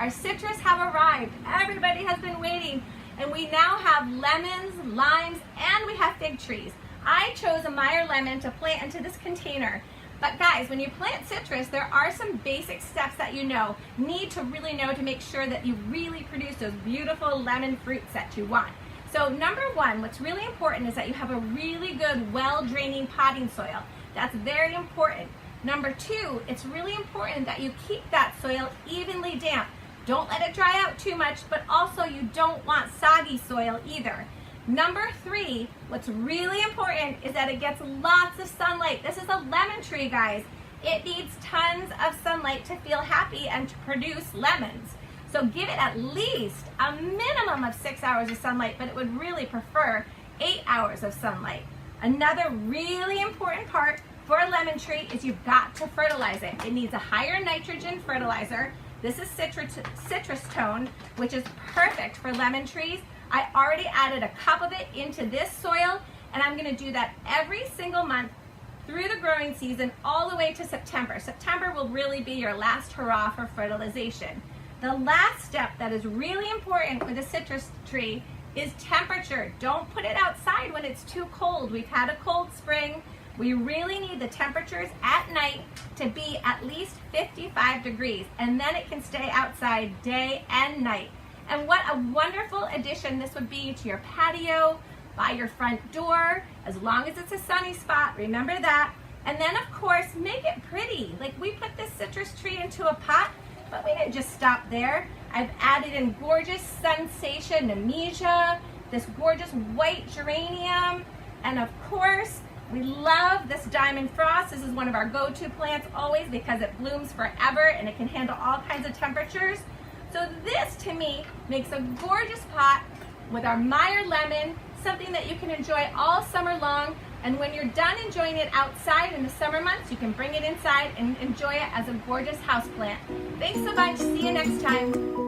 Our citrus have arrived. Everybody has been waiting. And we now have lemons, limes, and we have fig trees. I chose a Meyer lemon to plant into this container. But guys, when you plant citrus, there are some basic steps that you need to really know to make sure that you really produce those beautiful lemon fruits that you want. So number one, what's really important is that you have a really good, well-draining potting soil. That's very important. Number two, it's really important that you keep that soil evenly damp. Don't let it dry out too much, but also you don't want soggy soil either. Number three, what's really important is that it gets lots of sunlight. This is a lemon tree, guys. It needs tons of sunlight to feel happy and to produce lemons. So give it at least a minimum of 6 hours of sunlight, but it would really prefer 8 hours of sunlight. Another really important part for a lemon tree is you've got to fertilize it. It needs a higher nitrogen fertilizer. This is citrus tone, which is perfect for lemon trees. I already added a cup of it into this soil, and I'm going to do that every single month through the growing season all the way to September. September will really be your last hurrah for fertilization. The last step that is really important with a citrus tree is temperature. Don't put it outside when it's too cold. We've had a cold spring. We really need the temperatures at night to be at least 55 degrees, and then it can stay outside day and night. And what a wonderful addition this would be to your patio, by your front door, as long as it's a sunny spot, remember that. And then of course, make it pretty. Like we put this citrus tree into a pot, but we didn't just stop there. I've added in gorgeous Sensation Nemesia, this gorgeous white geranium, and of course, we love this Diamond Frost. This is one of our go-to plants always because it blooms forever and it can handle all kinds of temperatures. So this, to me, makes a gorgeous pot with our Meyer lemon, something that you can enjoy all summer long. And when you're done enjoying it outside in the summer months, you can bring it inside and enjoy it as a gorgeous houseplant. Thanks so much. See you next time.